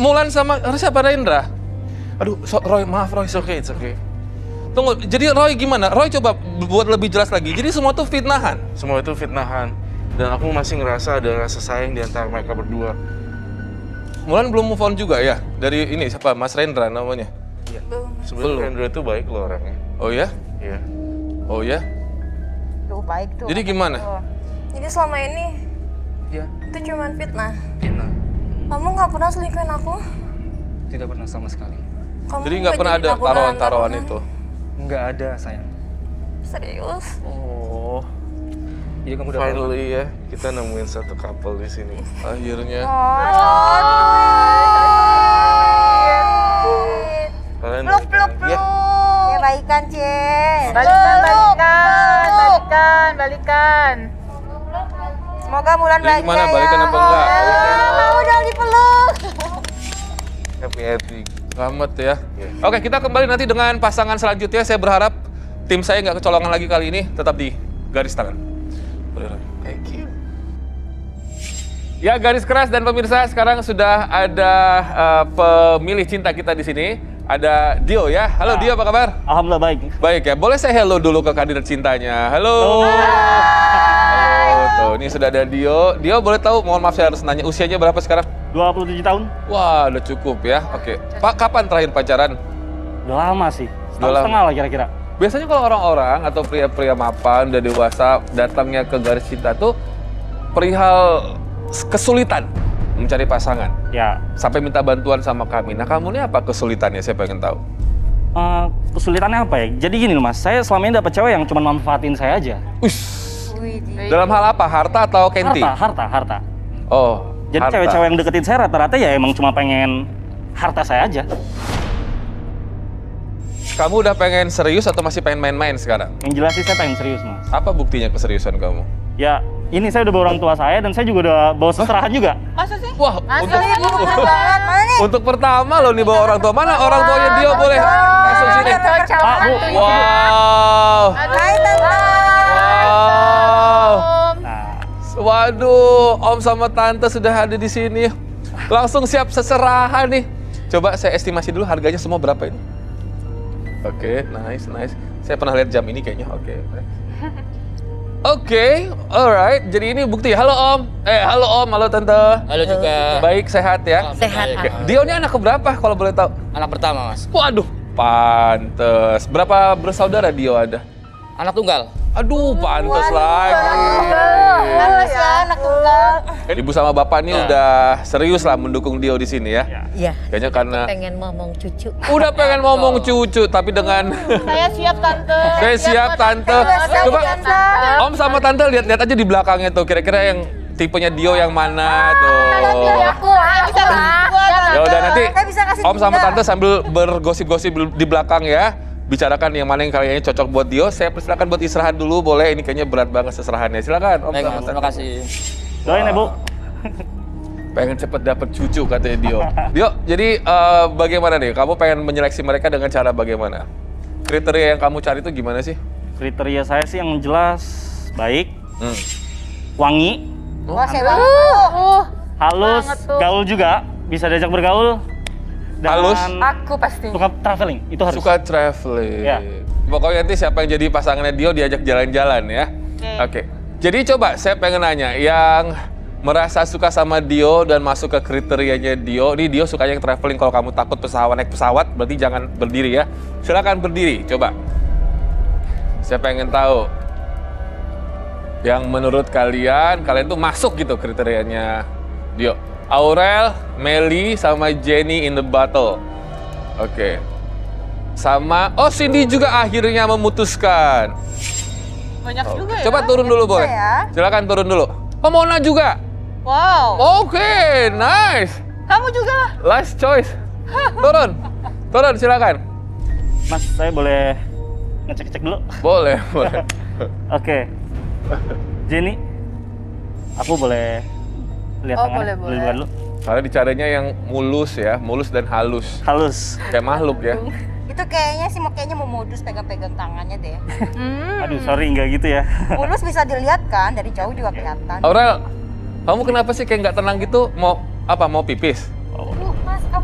Mulan sama siapa Rendra? Aduh, Roy, maaf Roy, it's okay. Tunggu, jadi Roy gimana? Roy coba buat lebih jelas lagi. Jadi semua tuh fitnahan? Semua itu fitnahan. Dan aku masih ngerasa ada rasa sayang di antara mereka berdua. Mulan belum move on juga ya? Dari ini siapa? Mas Rendra namanya? Iya. Sebenarnya Rendra itu baik loh orangnya. Oh ya? Iya. Oh ya? Tuh baik tuh. Jadi gimana? Jadi selama ini Iya. itu cuma fitnah. Fitnah. Kamu nggak pernah selingkuhin aku? Tidak pernah sama sekali. Kamu Jadi nggak pernah jadi ada taruhan-taruhan itu? Nggak ada, sayang. Serius? Oh, Jadi kamu udah finally ya, kita nemuin satu couple di sini. akhirnya. Kalian Peluk. ya. Ya baikan, Cie. Balikan. Semoga Mulan Jadi bahagia gimana, ya. balikan apa enggak? Mau dong dipeluk. Happy ending. Selamat ya. Yes. Oke, kita kembali nanti dengan pasangan selanjutnya. Saya berharap tim saya nggak kecolongan lagi kali ini, tetap di garis tangan. Boleh, Roy. Thank you. Ya, garis keras dan pemirsa, sekarang sudah ada pemilih cinta kita di sini. Ada Dio ya. Halo Dio, apa kabar? Alhamdulillah baik. Baik ya. Boleh saya hello dulu ke kandidat cintanya. Halo. Halo. Tuh, ini sudah ada Dio. Dio boleh tahu, mohon maaf saya harus nanya usianya berapa sekarang? 27 tahun. Wah, udah cukup ya. Oke. Pak, kapan terakhir pacaran? Udah lama sih. Udah lama. Setengah lah kira-kira. Biasanya kalau orang-orang atau pria-pria mapan udah dewasa datangnya ke garis cinta tuh perihal kesulitan mencari pasangan. Ya, Sampai minta bantuan sama kami. Nah, kamu ini apa kesulitannya? Saya pengen tahu. kesulitannya apa ya? Jadi gini loh mas, saya selama ini dapat cewek yang cuma manfaatin saya aja. Dalam hal apa? Harta atau kenti? Harta. Oh, Jadi harta. cewek-cewek yang deketin saya rata-rata ya emang cuma pengen harta saya aja. Kamu udah pengen serius atau masih pengen main-main sekarang? Yang jelas sih saya pengen serius mas. Apa buktinya keseriusan kamu? Ya, ini saya udah bawa orang tua saya dan saya juga udah bawa seserahan juga. Masa sih? Wah, Mana untuk pertama loh nih bawa orang tua. Mana orang tuanya Dio boleh masuk sini? Pak, Bu. Wow. Hai Tante. Wow. Nah, Waduh, Om sama Tante sudah ada di sini. Langsung siap seserahan nih. Coba saya estimasi dulu harganya semua berapa ini? Oke, nice. Saya pernah lihat jam ini kayaknya. Oke, alright. Jadi ini bukti. Halo Om. Halo Om, halo Tante. Halo juga. Baik, sehat ya? Sehat. Oke. Dio ini anak keberapa kalau boleh tahu? Anak pertama, Mas. Waduh, pantes. Berapa bersaudara Dio ada? Anak tunggal. Aduh, pantes lagi. Bagus ya anak tunggal. Ibu sama bapak ini udah serius lah mendukung Dio di sini ya. Iya. Kayaknya karena Pengen ngomong cucu. udah pengen ngomong cucu, tapi dengan Saya siap tante. saya siap Tante. Coba Om sama Tante lihat-lihat aja di belakangnya tuh, kira-kira yang tipenya Dio yang mana tuh. Bisa Ya udah nanti Saya bisa kasih Om sama tiga. Tante sambil bergosip-gosip di belakang ya. Bicarakan yang mana yang kayaknya cocok buat Dio. Saya persilakan buat istirahat dulu, boleh. Ini kayaknya berat banget seserahannya. Silakan Om Baik, sama Mas. Terima Tante. kasih. doain ya Bu. Pengen cepet dapet cucu katanya Dio. Dio, jadi bagaimana nih? Kamu pengen menyeleksi mereka dengan cara bagaimana? Kriteria yang kamu cari itu gimana sih? Kriteria saya sih yang jelas baik, Hmm. wangi, Wah, saya halus, gaul juga, bisa diajak bergaul. Dan Halus? Aku pasti. suka traveling, itu harus. Suka traveling. Ya. Pokoknya nanti siapa yang jadi pasangannya Dio diajak jalan-jalan ya. Oke. Jadi coba saya pengen nanya, yang merasa suka sama Dio dan masuk ke kriterianya Dio, ini Dio sukanya yang traveling. Kalau kamu takut naik pesawat, berarti jangan berdiri ya. Silakan berdiri, coba. Saya pengen tahu yang menurut kalian tuh masuk gitu kriterianya Dio. Aurel, Meli, sama Jenny in the battle. Oke. Sama, Cindy juga akhirnya memutuskan. Banyak juga ya. Coba turun dulu boleh? ya. Silakan turun dulu. Oh, Mona juga. Wow. Oke, nice. Kamu juga lah. Last choice. Turun. Turun, silakan. Mas, saya boleh ngecek-cek dulu? Boleh. Oke. Jenny, aku boleh lihat Oh, tangannya? boleh. Buka dulu. Karena dicarinya yang mulus ya, mulus dan halus. Halus. Kayak makhluk ya. Itu kayaknya mau modus pegang-pegang tangannya deh. Aduh, sorry nggak gitu ya. Mulus bisa dilihat kan, dari jauh juga kelihatan. Aurel, kamu kenapa sih kayak nggak tenang gitu? Mau apa? Mau pipis? Mas, kamu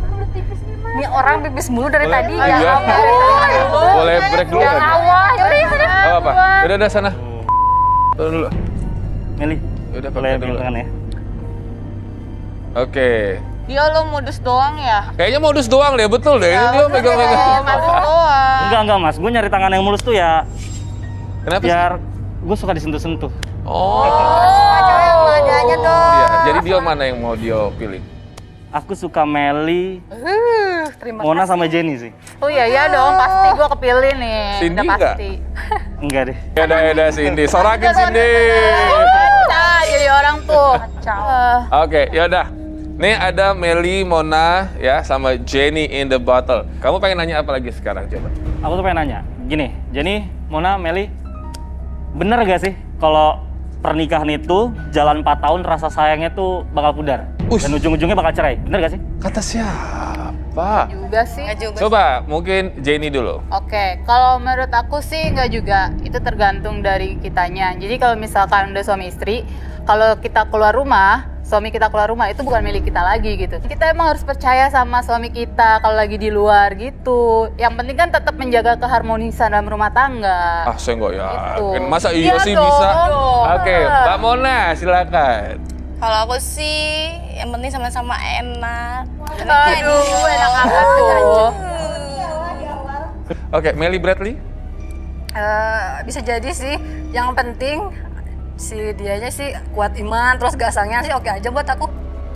Ini orang pipis mulu dari tadi. Iya. Ya ampun. Boleh break dulu Ya kan? Allah. Yaudah. Gak apa-apa. Udah sana. Turun dulu. Meli, Udah boleh pakai dulu. pegang tangan ya? Oke. Dia lo modus doang ya? Kayaknya modus doang deh, betul deh. Ini dia pegang-pegang. Oh, modus doang. Enggak mas, gue nyari tangan yang mulus tuh ya Kenapa sih? biar gue suka disentuh-sentuh. Oh. Cewek yang adanya dong. Iya, jadi dia mana yang mau dia pilih? Aku suka Meli, Terima Mona kasih. sama Jenny sih. Oh iya dong, pasti gue kepilih nih. Cindy Udah nggak? pasti. Enggak deh. Eda Cindy, sorakin Cindy. Nah, jadi orang tuh. Oke, yaudah. Nih ada Meli, Mona, ya, sama Jenny in the bottle. Kamu pengen nanya apa lagi sekarang, coba? Aku tuh pengen nanya, gini, Jenny, Mona, Meli, bener gak sih kalau pernikahan itu jalan 4 tahun rasa sayangnya tuh bakal pudar? Ush. Dan ujung-ujungnya bakal cerai, bener gak sih? Kata siapa? Juga sih. Coba, mungkin Jenny dulu. Oke, kalau menurut aku sih nggak juga. Itu tergantung dari kitanya. Jadi kalau misalkan udah suami istri, kalau kita keluar rumah, suami kita keluar rumah itu bukan milik kita lagi gitu. Kita emang harus percaya sama suami kita kalau lagi di luar gitu. Yang penting kan tetap menjaga keharmonisan dalam rumah tangga. Ah, saya nggak yakin. Gitu. Masa iya Iya sih dong. bisa? Oke, Mbak Mona, silakan. Kalau aku sih yang penting sama-sama enak. Aduh, enak banget tuh. Oke, Meli Bradley. Bisa jadi sih. Yang penting si dianya sih kuat iman, terus gasangnya sih oke aja buat aku.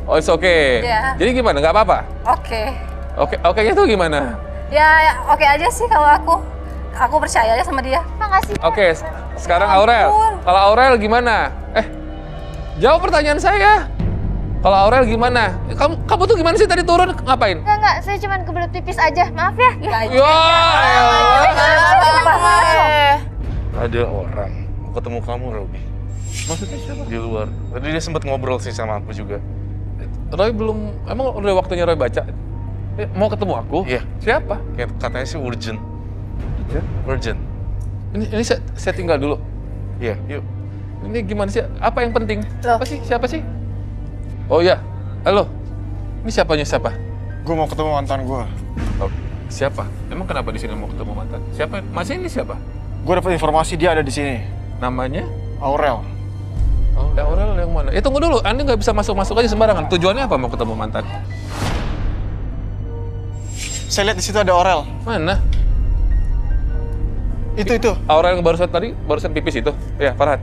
Oh, it's okay. Iya. Jadi gimana? Nggak apa-apa? Oke. Oke itu gimana? Ya oke aja sih kalau aku. Aku percaya aja sama dia. Makasih. Oke, sekarang Aurel. Kalau Aurel gimana? Jawab pertanyaan saya. Kalau Aurel gimana? Kamu tuh gimana sih tadi turun ngapain? Enggak, saya cuma kebelet pipis aja. Maaf ya. Ya, Ada orang mau ketemu kamu, Robi. maksudnya siapa? Di luar. Tadi dia sempat ngobrol sih sama aku juga. Roy belum, emang udah waktunya Roy baca? Mau ketemu aku? Iya. Siapa? Katanya sih urgent. Urgent. Ini saya tinggal dulu. Iya, yuk. Ini gimana sih? Apa yang penting? Loh. Apa sih? Siapa sih? Oh ya, halo. Ini siapanya siapa? Gue mau ketemu mantan gue. Oh, siapa? Emang kenapa di sini mau ketemu mantan? Siapa? Masih ini siapa? Gue dapat informasi dia ada di sini. Namanya? Aurel. Oh, Aurel yang mana? Tunggu dulu. Anda nggak bisa masuk aja sembarangan. Tujuannya apa mau ketemu mantan? Saya lihat di situ ada Aurel. Mana? Itu. Aurel yang barusan pipis itu? Ya, Farhan.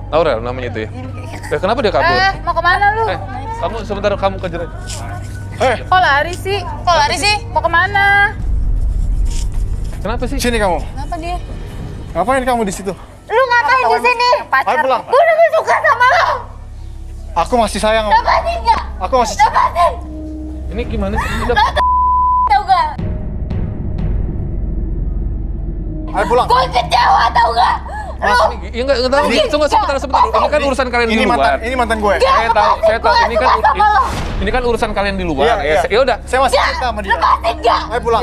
Aurel namanya itu ya. Kenapa dia kabur? Mau kemana lu? Kamu sebentar kamu kejar aja. Kok lari sih? Mau kemana? Kenapa sih? Sini kamu. Kenapa dia? Ngapain kamu di situ? Lu ngapain di sini? Ayo pulang. Gue udah gak suka sama lo. Aku masih sayang. Lepasin gak? Aku masih. Lepasin. Ini gimana sih? Udah. Tau gak? Ayo pulang. Gue kecewa tau gak? Ya enggak tahu. Tunggu sebentar. Ini kan urusan kalian di luar. Ini mantan gue. Saya tahu. Ini kan urusan kalian di luar. Iya. Ya udah. Saya masih cinta sama dia. Lepasin gak? Ayo pulang.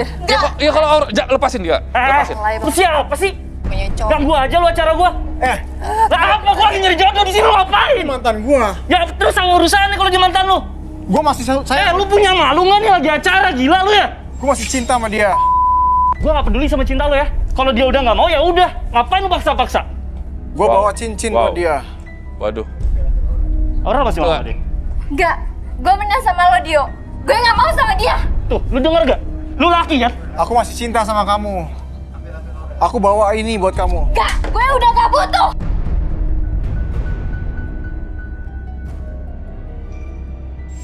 Ya kalau Aurel, lepasin dia. Lepasin. Lu siapa sih? Punya cowok. Ganggu aja lu acara gua. Lah apa gua lagi nyari jodoh di sini lu ngapain? Mantan gue. Ya terus sama urusannya kalau di mantan lu. Gue masih sayang. Lu punya malu nggak nih lagi acara gila lu ya? Gue masih cinta sama dia. Gua nggak peduli sama cinta lu ya. Kalau dia udah nggak mau ya udah. Ngapain lu paksa-paksa? Gue bawa cincin buat dia. Waduh. Orang masih mau Tuh. dia. Enggak. Gue menang sama lo, Dio. Gue gak mau sama dia. Tuh, lu denger gak? Lu laki kan? Aku masih cinta sama kamu. Aku bawa ini buat kamu. Gak. Gue udah gak butuh.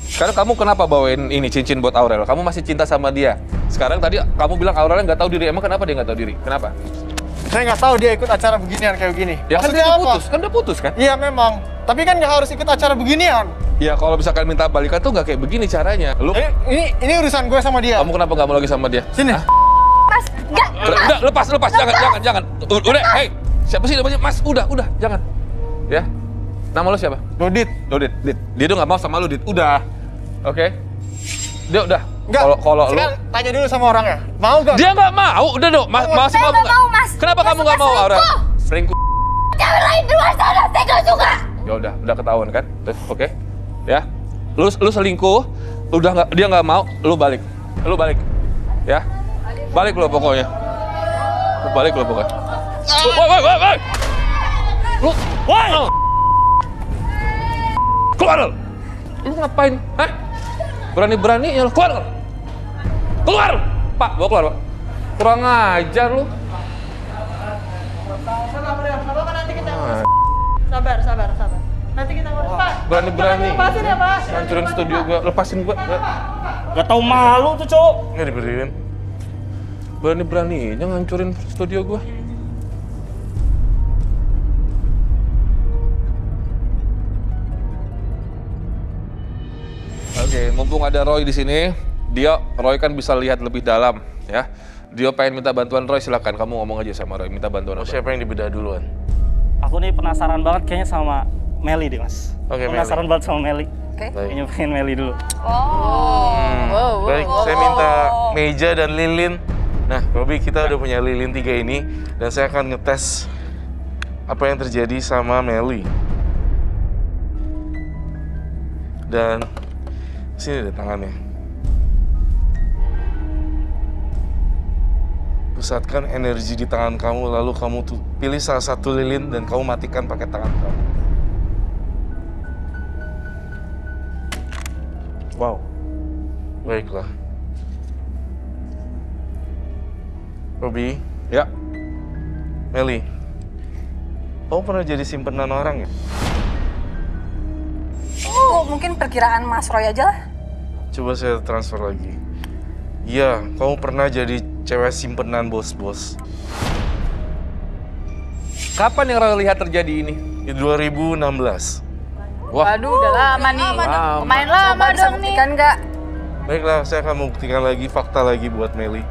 Sekarang kamu kenapa bawain ini cincin buat Aurel? Kamu masih cinta sama dia. Sekarang tadi kamu bilang Aurel nggak tahu diri. Emang kenapa dia nggak tahu diri? Kenapa? Saya nggak tahu dia ikut acara beginian kayak begini. Ya kan Maksudnya udah apa? putus. Kan udah putus kan? Iya memang. Tapi kan nggak harus ikut acara beginian. Ya kalau misalkan minta balikan tuh nggak kayak begini caranya. Lu, Ini urusan gue sama dia. kamu kenapa nggak mau lagi sama dia? Sini. Hah? Mas, enggak. Udah, lepas. Jangan. Udah, hei. Siapa sih namanya? Mas, udah, jangan. Ya. Nama lu siapa? Dodit. Dit. Dia tuh nggak mau sama lu, Dit. Udah. Oke. Dia udah. Enggak. Kalau lu Sekarang tanya dulu sama orangnya. Mau nggak? dia nggak mau. Udah dong. Masih Saya nggak mau, Mas. Kenapa Saya kamu nggak suka mau, Aurel? selingkuh. Selingkuh. Cewek lain di luar sana. Saya gak suka. Ya udah ketahuan kan? Oke. Ya. Lu selingkuh, dia nggak mau, lu balik. Lu balik. Ya. Balik lo pokoknya. Lu balik lo pokoknya. Woi. Lu, woi. Keluar lo. Lu ngapain? Hah? Berani-berani ya lu keluar. Keluar. Pak, bawa keluar, Pak. Kurang ajar lu. Sabar. Nanti kita urus, Pak. Berani-berani. Lepasin ya, Pak. Hancurin studio gua. Lepasin gua. Gak tau malu tuh cowok. Nggak diberiin. Berani-beraninya ngancurin studio gua. Oke, mumpung ada Roy di sini, Roy kan bisa lihat lebih dalam, ya. Dio pengen minta bantuan Roy, silakan kamu ngomong aja sama Roy, minta bantuan apa? Siapa yang dibedah duluan? Aku nih penasaran banget kayaknya sama Meli deh mas. Oke, penasaran banget sama Meli. Oke. Kayaknya pengen Meli dulu. Baik, saya minta Meja dan Lilin. Nah, Robi, kita udah punya lilin 3 ini, dan saya akan ngetes apa yang terjadi sama Meli. Dan sini deh tangannya. Pusatkan energi di tangan kamu, lalu kamu tuh pilih salah satu lilin dan kamu matikan pakai tangan kamu. Wow. Baiklah. Robi, Ya. Meli, kamu pernah jadi simpenan orang ya? Oh, mungkin perkiraan Mas Roy aja lah. Coba saya transfer lagi. Iya, kamu pernah jadi cewek simpenan bos-bos. Kapan yang Roy lihat terjadi ini? Di 2016. Wah. Waduh, udah lama nih. Main lama Coba bisa dong nih. buktikan nggak? Baiklah, saya akan membuktikan lagi, fakta lagi buat Meli.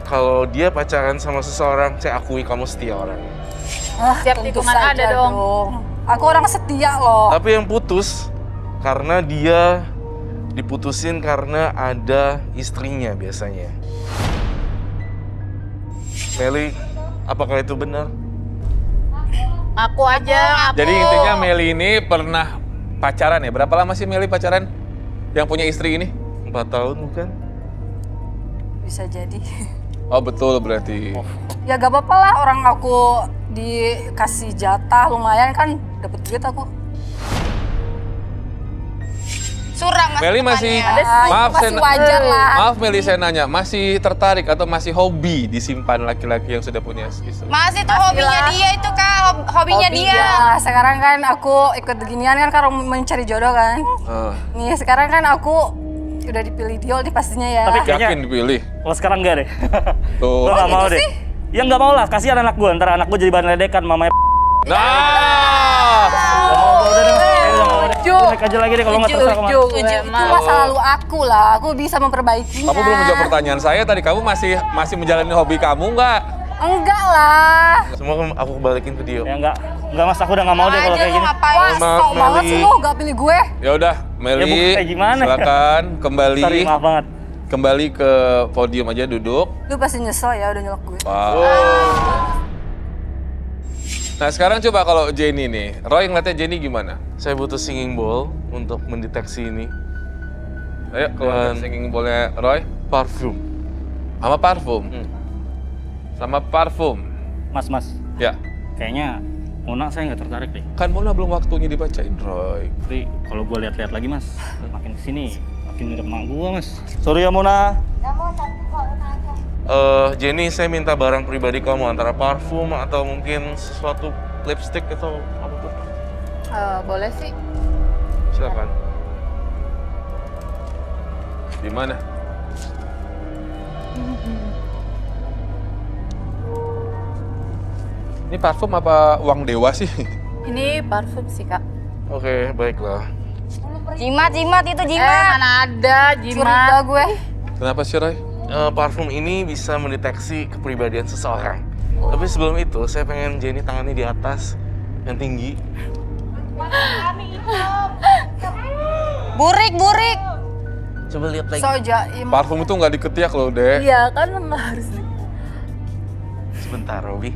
Kalau dia pacaran sama seseorang, saya akui kamu setia orangnya. Siap Tentu tikungan saja ada dong. Aku orang setia loh. Tapi yang putus, karena dia diputusin karena ada istrinya biasanya. Meli, apakah itu benar? Aku aja, aku. Jadi intinya Meli ini pernah pacaran ya? Berapa lama sih Meli pacaran? Yang punya istri ini? 4 tahun bukan? Bisa jadi. Oh betul berarti. Ya gak apa-apa lah, orang aku dikasih jatah lumayan kan, dapet duit aku. Surang mas Meli masih, depannya. maaf masih saya, wajar lah. maaf Meli saya nanya, masih tertarik atau masih hobi disimpan laki-laki yang sudah punya istri? Mas itu hobinya dia itu kak, hobinya dia. Ya, sekarang kan aku ikut beginian kan karena mencari jodoh kan. Nih sekarang kan aku udah dipilih Dio nih pastinya ya. Tapi kayaknya Yakin dipilih? kalau sekarang enggak deh. Tuh. Gue gak mau gitu deh. sih? Ya nggak mau lah, kasihan anak gue. Ntar anak gue jadi bahan ledekan mamanya. Nah, Gak mau, udah deh. Udah mau deh. Setuju. Naik aja lagi deh kalau nggak terserah kemana. Itu masa lalu aku lah, aku bisa memperbaikinya. kamu belum menjawab pertanyaan saya tadi. Kamu masih menjalani hobi kamu nggak? Enggak lah. Semua aku balikin ke dia. Ya enggak mas, aku udah nggak mau deh kalau kayak gini. Ngapain? Sok banget sih lo, gak pilih gue. Ya udah, Meli, Ya, bukan kayak gimana ya? silakan kembali. Sorry, maaf banget. Kembali ke podium aja, duduk. Lu pasti nyesel ya udah nyelak gue. Wow. Nah sekarang coba kalau Jenny nih, Roy ngeliatnya Jenny gimana? Saya butuh singing bowl untuk mendeteksi ini. Ayo keluar Dan- singing bowl-nya Roy. Parfum. Sama parfum. Sama parfum. Mas, Ya. kayaknya Mona saya nggak tertarik deh. Kan Mona belum waktunya dibacain, Roy. Tapi kalau gue lihat-lihat lagi mas, makin kesini makin mirip emak gue mas. Sorry ya Mona. Jenny, saya minta barang pribadi kamu antara parfum atau mungkin sesuatu lipstick atau apapun. Boleh sih. Silakan. Di mana? Ini parfum apa uang dewa sih? Ini parfum sih kak. Oke, baiklah. Jimat itu jimat. Mana ada Curiga jimat. gue. Kenapa sih, Roy? Parfum ini bisa mendeteksi kepribadian seseorang. Tapi sebelum itu, saya pengen Jenny tangannya di atas, yang tinggi. Burik. Coba lihat lagi. So jaim. Parfum itu nggak diketiak loh, Dek. Iya kan nggak harus. Sebentar, Robi.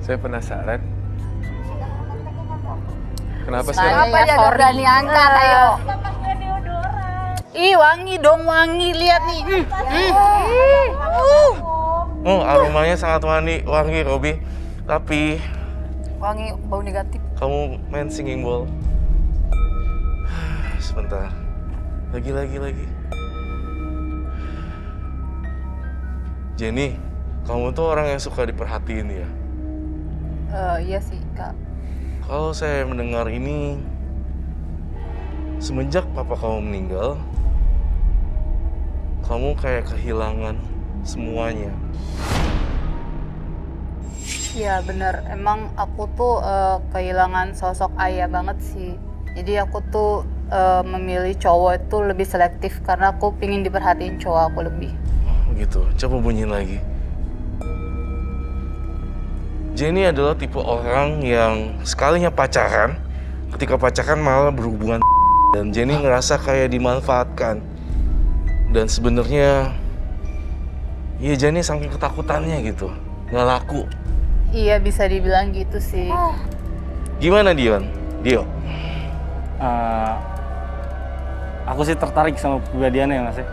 Saya penasaran. Kenapa sih? Kenapa dia gak berani angkat, ayo. Ih, wangi dong, wangi. Lihat nih. Aromanya sangat wangi, Robi. Tapi Wangi bau negatif. kamu main singing bowl. Sebentar. Lagi. Jenny, kamu tuh orang yang suka diperhatiin ya? Iya sih, Kak. Kalau saya mendengar ini, semenjak papa kamu meninggal, kamu kayak kehilangan semuanya. Iya bener, emang aku tuh kehilangan sosok ayah banget sih. Jadi aku tuh memilih cowok itu lebih selektif karena aku pingin diperhatiin cowok aku lebih. Gitu, coba bunyiin lagi. Jenny adalah tipe orang yang sekalinya pacaran, ketika pacaran malah berhubungan dan Jenny ngerasa kayak dimanfaatkan. Dan sebenarnya, ya Jenny saking ketakutannya gitu, nggak laku. Iya bisa dibilang gitu sih. Gimana Dio? Aku sih tertarik sama kepribadiannya Mas ya.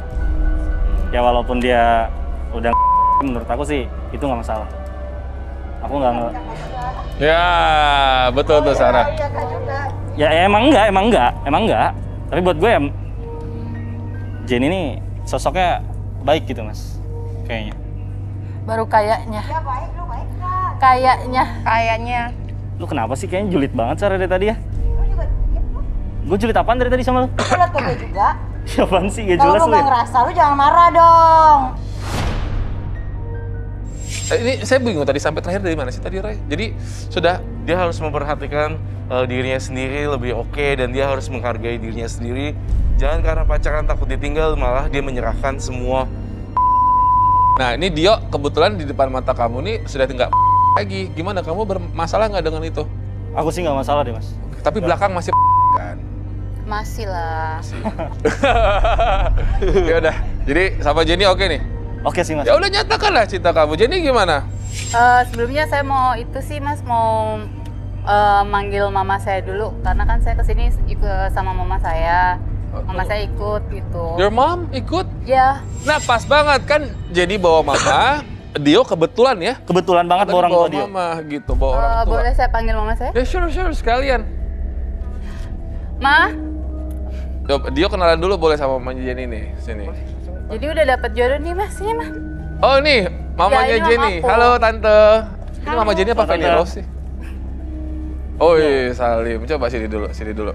Ya walaupun dia udah menurut aku sih itu nggak masalah. Aku nggak Ya, betul tuh Sarah. Ya emang enggak. Tapi buat gue ya Jenny ini sosoknya baik gitu Mas, kayaknya. Baru kayaknya. Kayaknya. Lu kenapa sih kayaknya julid banget Sarah dari tadi ya? Gue julid apaan dari tadi sama lu? Lihat ke gue juga. Siapaan sih? Gak Kalau jelas lu lu nggak ya? ngerasa, lu jangan marah dong. Ini saya bingung tadi sampai terakhir dari mana sih tadi Roy? Jadi sudah Dia harus memperhatikan dirinya sendiri lebih oke dan dia harus menghargai dirinya sendiri. Jangan karena pacaran takut ditinggal malah dia menyerahkan semua. Nah ini Dio kebetulan di depan mata kamu nih sudah tinggal lagi. Gimana kamu bermasalah nggak dengan itu? Aku sih nggak masalah deh Mas. Tapi belakang masih kan? Masih lah. Ya udah. Jadi sama Jenny oke nih. Oke sih Mas. Ya udah nyatakanlah cinta kamu. Jenny gimana? Sebelumnya saya mau itu sih Mas, mau manggil mama saya dulu karena kan saya kesini ikut sama mama saya. Mama saya ikut gitu. Your mom ikut? Ya. Nah pas banget kan. Jadi bawa mama. Dio kebetulan ya. Kebetulan banget bawa orang tua Dio. Mama gitu, bawa orang tua. Boleh saya panggil mama saya? Ya sure sekalian. Ma, Coba Dio kenalan dulu boleh sama mamanya Jenny nih, sini. jadi udah dapat jodoh nih Mas, ini Mas. Oh nih, mamanya Ya, ini Jenny. mamaku. Halo Tante. Ini mama Jenny apa Fanny Rose sih? Oh iya, Salim. Coba sini dulu.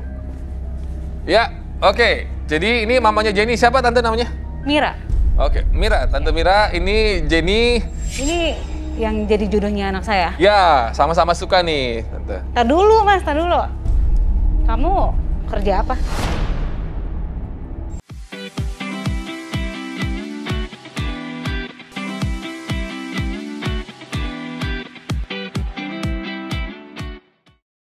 Ya, oke. Jadi ini mamanya Jenny. Siapa Tante namanya? Mira, Oke, Mira. Tante Mira, ini Jenny. ini yang jadi jodohnya anak saya. Ya, sama-sama suka nih, Tante. Tar dulu Mas, tar dulu. Kamu kerja apa?